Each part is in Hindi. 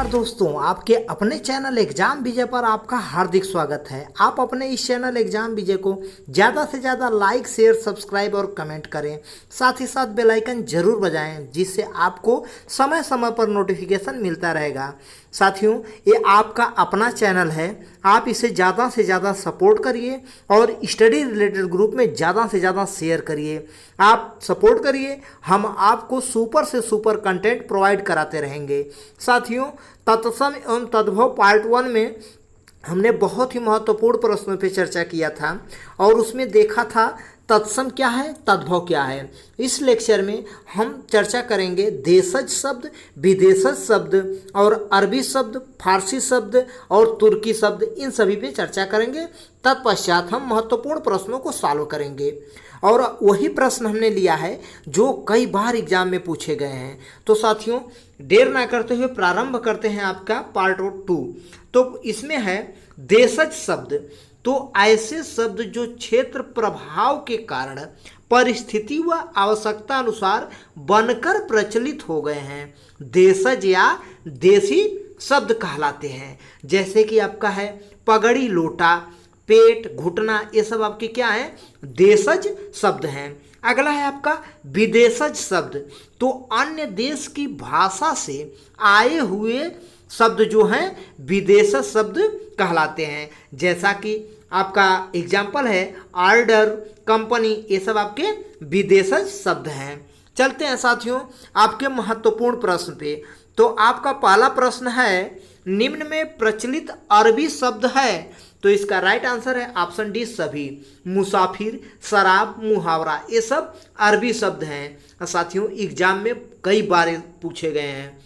नमस्कार दोस्तों, आपके अपने चैनल एग्जाम विजय पर आपका हार्दिक स्वागत है। आप अपने इस चैनल एग्जाम विजय को ज़्यादा से ज़्यादा लाइक, शेयर, सब्सक्राइब और कमेंट करें। साथ ही साथ बेल आइकन जरूर बजाएं, जिससे आपको समय समय पर नोटिफिकेशन मिलता रहेगा। साथियों, ये आपका अपना चैनल है, आप इसे ज़्यादा से ज़्यादा सपोर्ट करिए और स्टडी रिलेटेड ग्रुप में ज़्यादा से ज़्यादा शेयर करिए। आप सपोर्ट करिए, हम आपको सुपर से सुपर कंटेंट प्रोवाइड कराते रहेंगे। साथियों, तत्सम एवं तद्भव पार्ट 1 में हमने बहुत ही महत्वपूर्ण प्रश्नों पर चर्चा किया था और उसमें देखा था तत्सम क्या है, तद्भव क्या है। इस लेक्चर में हम चर्चा करेंगे देशज शब्द, विदेशज शब्द और अरबी शब्द, फारसी शब्द और तुर्की शब्द, इन सभी पे चर्चा करेंगे। तत्पश्चात हम महत्वपूर्ण प्रश्नों को सॉल्व करेंगे और वही प्रश्न हमने लिया है जो कई बार एग्जाम में पूछे गए हैं। तो साथियों, देर ना करते हुए प्रारंभ करते हैं आपका पार्ट 2। तो इसमें है देशज शब्द। तो ऐसे शब्द जो क्षेत्र प्रभाव के कारण परिस्थिति व आवश्यकता अनुसार बनकर प्रचलित हो गए हैं, देशज या देसी शब्द कहलाते हैं। जैसे कि आपका है पगड़ी, लोटा, पेट, घुटना, ये सब आपके क्या है, देशज शब्द हैं। अगला है आपका विदेशज शब्द। तो अन्य देश की भाषा से आए हुए शब्द जो हैं विदेशज शब्द कहलाते हैं। जैसा कि आपका एग्जाम्पल है ऑर्डर, कंपनी, ये सब आपके विदेशज शब्द हैं। चलते हैं साथियों आपके महत्वपूर्ण प्रश्न पे। तो आपका पहला प्रश्न है, निम्न में प्रचलित अरबी शब्द है। तो इसका राइट आंसर है ऑप्शन डी सभी। मुसाफिर, शराब, मुहावरा, ये सब अरबी शब्द हैं। साथियों, एग्जाम में कई बार पूछे गए हैं।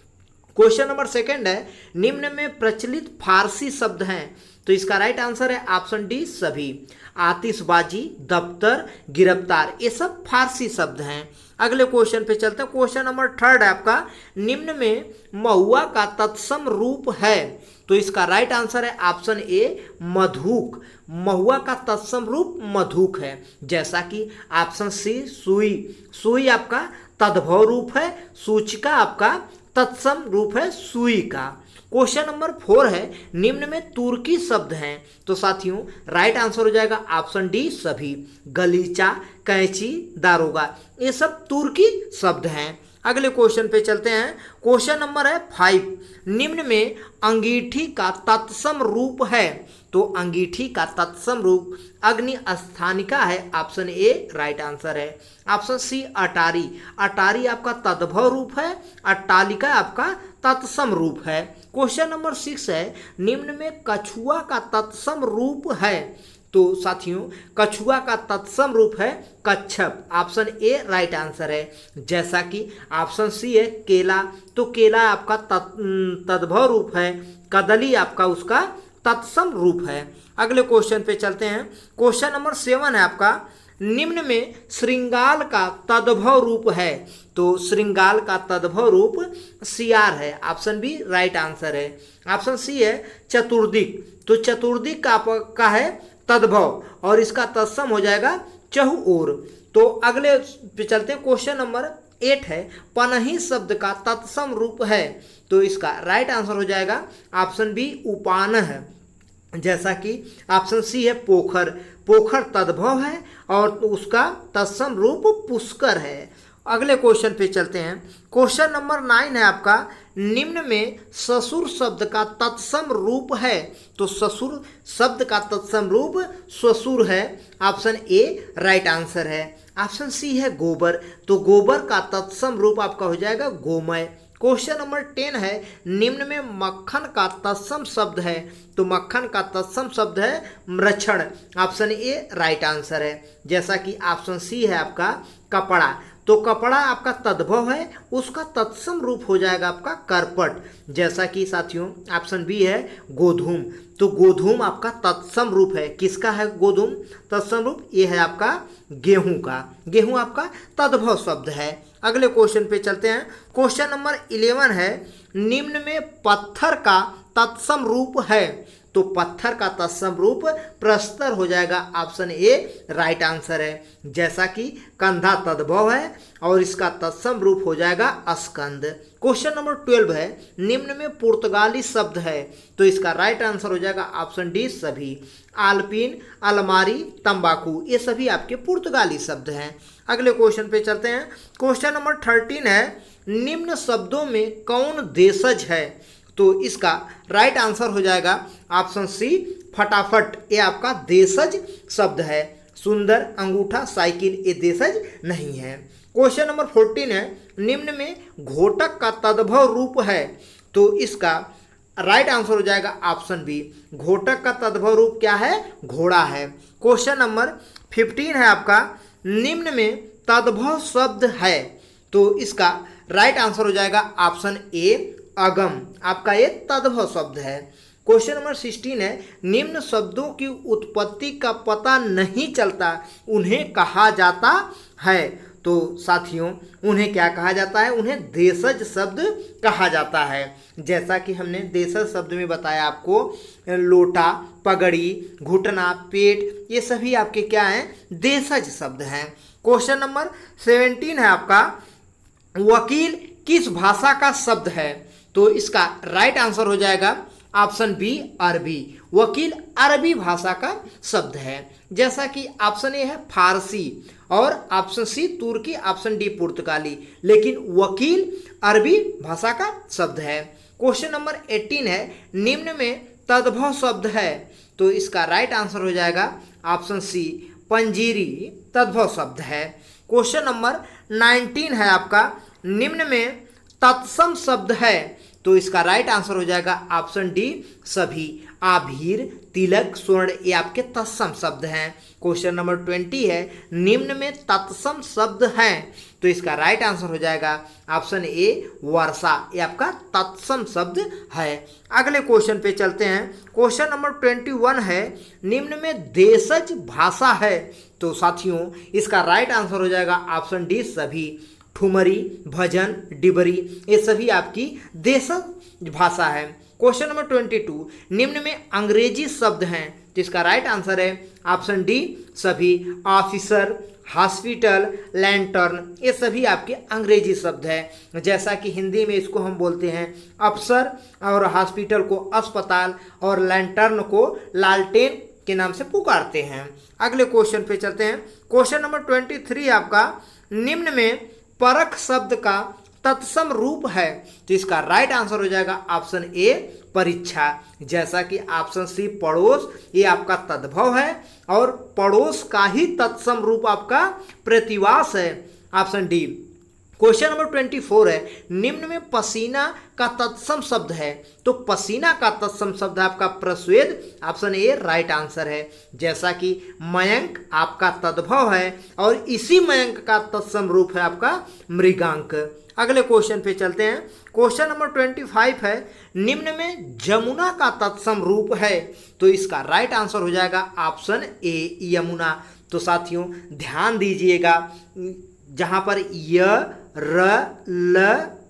क्वेश्चन नंबर 2 है, निम्न में प्रचलित फारसी शब्द हैं। तो इसका राइट आंसर है ऑप्शन डी सभी। आतिशबाजी, दफ्तर, गिरफ्तार, ये सब फारसी शब्द हैं। अगले क्वेश्चन पे चलते हैं। क्वेश्चन नंबर 3 है आपका, निम्न में महुआ का तत्सम रूप है। तो इसका राइट आंसर है ऑप्शन ए मधुक। महुआ का तत्सम रूप मधुक है। जैसा कि ऑप्शन सी सुई। सुई आपका तद्भव रूप है, सूचिका आपका तत्सम रूप है सुई का। क्वेश्चन नंबर 4 है, निम्न में तुर्की शब्द हैं। तो साथियों राइट आंसर हो जाएगा ऑप्शन डी सभी। गलीचा, कैंची, दारोगा, ये सब तुर्की शब्द हैं। अगले क्वेश्चन पे चलते हैं। क्वेश्चन नंबर है 5, निम्न में अंगीठी का तत्सम रूप है। तो अंगीठी का तत्सम रूप अग्नि स्थानिका है, ऑप्शन ए राइट आंसर है। ऑप्शन सी अटारी। अटारी आपका तद्भव रूप है, अट्टालिका आपका तत्सम रूप है। क्वेश्चन नंबर 6 है, निम्न में कछुआ का तत्सम रूप है। तो साथियों कछुआ का तत्सम रूप है कच्छप, ऑप्शन ए राइट आंसर है। जैसा कि ऑप्शन सी है केला। तो केला आपका तद्भव रूप है, कदली आपका उसका तत्सम रूप है। अगले क्वेश्चन पे चलते हैं। क्वेश्चन नंबर 7 है आपका, निम्न में श्रृंगाल का तद्भव रूप है। तो श्रृंगाल का तद्भव रूप सियार है, ऑप्शन बी राइट आंसर है। ऑप्शन सी है चतुर्दिक। तो चतुर्दिक का है तद्भव और इसका तत्सम हो जाएगा चहुओर। तो अगले पे चलते हैं। क्वेश्चन नंबर 8 है, पनही शब्द का तत्सम रूप है। तो इसका राइट आंसर हो जाएगा ऑप्शन बी उपानह। जैसा कि ऑप्शन सी है पोखर। पोखर तद्भव है और उसका तत्सम रूप पुष्कर है। अगले क्वेश्चन पे चलते हैं। क्वेश्चन नंबर 9 है आपका, निम्न में ससुर शब्द का तत्सम रूप है। तो ससुर शब्द का तत्सम रूप ससुर है, ऑप्शन ए राइट आंसर है। ऑप्शन सी है गोबर। तो गोबर का तत्सम रूप आपका हो जाएगा गोमय। क्वेश्चन नंबर 10 है, निम्न में मक्खन का तत्सम शब्द है। तो मक्खन का तत्सम शब्द है मृक्षण, ऑप्शन ए राइट आंसर है। जैसा कि ऑप्शन सी है आपका कपड़ा। तो कपड़ा आपका तद्भव है, उसका तत्सम रूप हो जाएगा आपका करपट। जैसा कि साथियों ऑप्शन बी है गोधूम। तो गोधूम आपका तत्सम रूप है, किसका है गोधूम तत्सम रूप, ये है आपका गेहूं का। गेहूं आपका तद्भव शब्द है। अगले क्वेश्चन पे चलते हैं। क्वेश्चन नंबर 11 है, निम्न में पत्थर का तत्सम रूप है। तो पत्थर का तत्सम रूप प्रस्तर हो जाएगा। ऑप्शन ए राइट आंसर है। जैसा कि कंधा तद्भव है और इसका तत्सम रूप हो जाएगा स्कंद। क्वेश्चन नंबर 12 है, निम्न में पुर्तगाली शब्द है, तो इसका राइट आंसर हो जाएगा ऑप्शन डी सभी। आलपीन, अलमारी, तंबाकू, ये सभी आपके पुर्तगाली शब्द हैं। अगले क्वेश्चन पे चलते हैं। क्वेश्चन नंबर 13 है, निम्न शब्दों में कौन देशज है, तो इसका राइट आंसर हो जाएगा ऑप्शन सी फटाफट। ये आपका देशज शब्द है। सुंदर, अंगूठा, साइकिल, ये देशज नहीं है। क्वेश्चन नंबर 14 है, निम्न में घोटक का तद्भव रूप है, तो इसका राइट आंसर हो जाएगा ऑप्शन बी। घोटक का तद्भव रूप क्या है? घोड़ा है। क्वेश्चन नंबर 15 है आपका, निम्न में तद्भव शब्द है, तो इसका राइट आंसर हो जाएगा ऑप्शन ए अगम। आपका ये तद्भव शब्द है। क्वेश्चन नंबर 16 है, निम्न शब्दों की उत्पत्ति का पता नहीं चलता, उन्हें कहा जाता है, तो साथियों उन्हें क्या कहा जाता है? उन्हें देशज शब्द कहा जाता है। जैसा कि हमने देशज शब्द में बताया आपको, लोटा, पगड़ी, घुटना, पेट, ये सभी आपके क्या हैं? देशज शब्द हैं। क्वेश्चन नंबर 17 है आपका, वकील किस भाषा का शब्द है, तो इसका राइट आंसर हो जाएगा ऑप्शन बी अरबी। वकील अरबी भाषा का शब्द है। जैसा कि ऑप्शन ए है फारसी और ऑप्शन सी तुर्की, ऑप्शन डी पुर्तगाली, लेकिन वकील अरबी भाषा का शब्द है। क्वेश्चन नंबर 18 है, निम्न में तद्भव शब्द है, तो इसका राइट आंसर हो जाएगा ऑप्शन सी पंजीरी तद्भव शब्द है। क्वेश्चन नंबर 19 है आपका, निम्न में तत्सम शब्द है, तो इसका राइट आंसर हो जाएगा ऑप्शन डी सभी। आभीर, तिलक, स्वर्ण, ये आपके तत्सम शब्द हैं। क्वेश्चन नंबर 20 है, निम्न में तत्सम शब्द हैं, तो इसका राइट आंसर हो जाएगा ऑप्शन ए वर्षा। ये आपका तत्सम शब्द है। अगले क्वेश्चन पे चलते हैं। क्वेश्चन नंबर 21 है, निम्न में देशज भाषा है, तो साथियों इसका राइट आंसर हो जाएगा ऑप्शन डी सभी। ठुमरी, भजन, डिबरी, ये सभी आपकी देशज भाषा है। क्वेश्चन नंबर 22, निम्न में अंग्रेजी शब्द हैं, तो इसका राइट आंसर है ऑप्शन डी सभी। ऑफिसर, हॉस्पिटल, लैंटर्न, ये सभी आपके अंग्रेजी शब्द हैं। जैसा कि हिंदी में इसको हम बोलते हैं अफसर, और हॉस्पिटल को अस्पताल, और लैंटर्न को लालटेन के नाम से पुकारते हैं। अगले क्वेश्चन पे चलते हैं। क्वेश्चन नंबर 23 आपका, निम्न में परख शब्द का तत्सम रूप है, तो इसका राइट आंसर हो जाएगा ऑप्शन ए परीक्षा। जैसा कि ऑप्शन सी पड़ोस, ये आपका तद्भव है, और पड़ोस का ही तत्सम रूप आपका प्रतिवास है, ऑप्शन डी। क्वेश्चन नंबर 24 है, निम्न में पसीना का तत्सम शब्द है, तो पसीना का तत्सम शब्द है आपका प्रस्वेद, ऑप्शन ए राइट आंसर है। जैसा कि मयंक आपका तद्भव है, और इसी मयंक का तत्सम रूप है आपका मृगांक। अगले क्वेश्चन पे चलते हैं। क्वेश्चन नंबर 25 है, निम्न में जमुना का तत्सम रूप है, तो इसका राइट आंसर हो जाएगा ऑप्शन ए यमुना। तो साथियों ध्यान दीजिएगा, जहां पर य, र, ल,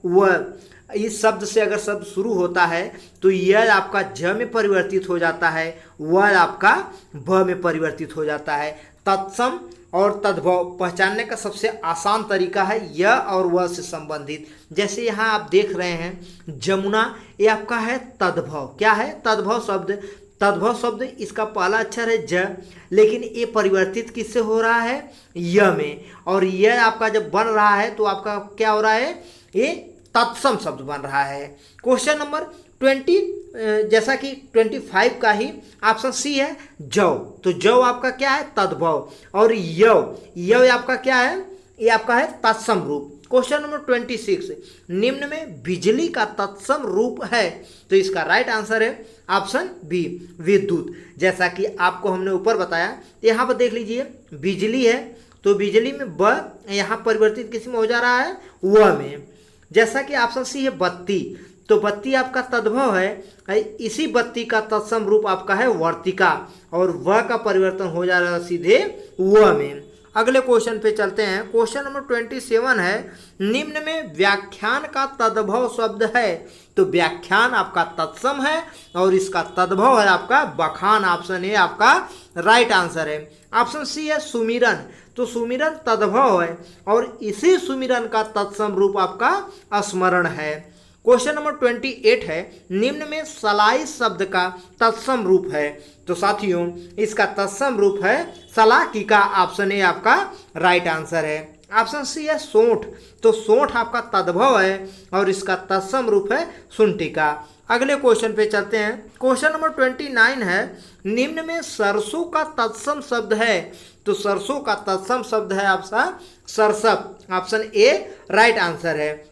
व इस शब्द से अगर शब्द शुरू होता है, तो यह आपका ज में परिवर्तित हो जाता है, वह आपका भ में परिवर्तित हो जाता है। तत्सम और तद्भव पहचानने का सबसे आसान तरीका है य और वह से संबंधित। जैसे यहाँ आप देख रहे हैं जमुना, ये आपका है तद्भव। क्या है? तद्भव शब्द। तद्भव शब्द इसका पहला अक्षर है ज, लेकिन ये परिवर्तित किससे हो रहा है? य में। और यह आपका जब बन रहा है तो आपका क्या हो रहा है? ये तत्सम शब्द बन रहा है। क्वेश्चन नंबर 20 जैसा कि 25 का ही ऑप्शन सी है जव। तो जव आपका क्या है? तद्भव। और यव, यव आपका क्या है? ये आपका है तत्सम रूप। क्वेश्चन नंबर 26, निम्न में बिजली का तत्सम रूप है, तो इसका राइट आंसर है ऑप्शन बी विद्युत। जैसा कि आपको हमने ऊपर बताया, यहाँ पर देख लीजिए बिजली है, तो बिजली में ब यहाँ परिवर्तित किस में हो जा रहा है? व में। जैसा कि ऑप्शन सी है बत्ती, तो बत्ती आपका तद्भव है, इसी बत्ती का तत्सम रूप आपका है वर्तिका, और व का परिवर्तन हो जा रहा है सीधे व में। अगले क्वेश्चन पे चलते हैं। क्वेश्चन नंबर 27 है, निम्न में व्याख्यान का तद्भव शब्द है। तो व्याख्यान आपका तत्सम है और इसका तद्भव है आपका बखान। ऑप्शन ए आपका राइट आंसर है। ऑप्शन सी है सुमिरन। तो सुमिरन तद्भव है और इसी सुमिरन का तत्सम रूप आपका स्मरण है। क्वेश्चन नंबर 28 है, निम्न में सलाई शब्द का तत्सम रूप है। तो साथियों इसका तत्सम रूप है सलाकी का। ऑप्शन ए आपका राइट आंसर है। ऑप्शन सी है सोंठ। तो सोंठ आपका तद्भव है और इसका तत्सम रूप है सुंठी का। अगले क्वेश्चन पे चलते हैं। क्वेश्चन नंबर 29 है, निम्न में सरसों का तत्सम शब्द है। तो सरसों का तत्सम शब्द है आपका सरसप। ऑप्शन ए राइट आंसर है।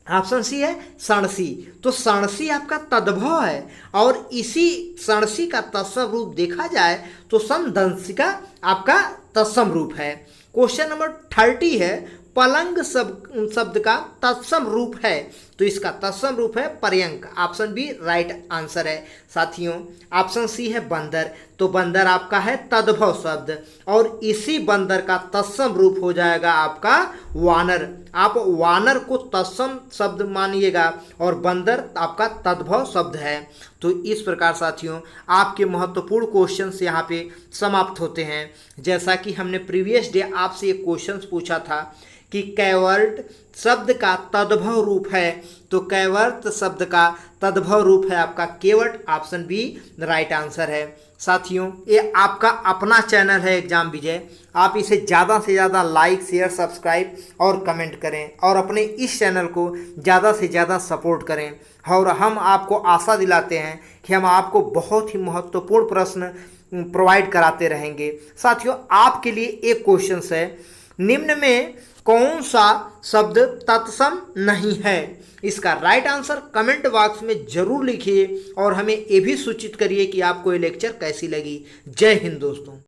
ऑप्शन सी है सणसी। तो सणसी आपका तद्भव है और इसी सणसी का तत्सम रूप देखा जाए तो समदंशिका आपका तत्सम रूप है। क्वेश्चन नंबर 30 है, पलंग शब्द का तत्सम रूप है। तो इसका तत्सम रूप है पर्यंक। ऑप्शन बी राइट आंसर है। साथियों ऑप्शन सी है बंदर। तो बंदर आपका है तद्भव शब्द और इसी बंदर का तत्सम रूप हो जाएगा आपका वानर। आप वानर को तत्सम शब्द मानिएगा और बंदर आपका तद्भव शब्द है। तो इस प्रकार साथियों आपके महत्वपूर्ण क्वेश्चंस यहाँ पे समाप्त होते हैं। जैसा कि हमने प्रीवियस डे आपसे एक क्वेश्चन पूछा था कि कैवर्ट शब्द का तद्भव रूप है। तो कैवर्त शब्द का तद्भव रूप है आपका केवट। ऑप्शन बी राइट आंसर है। साथियों ये आपका अपना चैनल है एग्जाम विजय। आप इसे ज़्यादा से ज़्यादा लाइक शेयर सब्सक्राइब और कमेंट करें और अपने इस चैनल को ज़्यादा से ज़्यादा सपोर्ट करें। और हम आपको आशा दिलाते हैं कि हम आपको बहुत ही महत्वपूर्ण प्रश्न प्रोवाइड कराते रहेंगे। साथियों आपके लिए एक क्वेश्चन है, निम्न में कौन सा शब्द तत्सम नहीं है। इसका राइट आंसर कमेंट बॉक्स में जरूर लिखिए और हमें ये भी सूचित करिए कि आपको ये लेक्चर कैसी लगी। जय हिंद दोस्तों।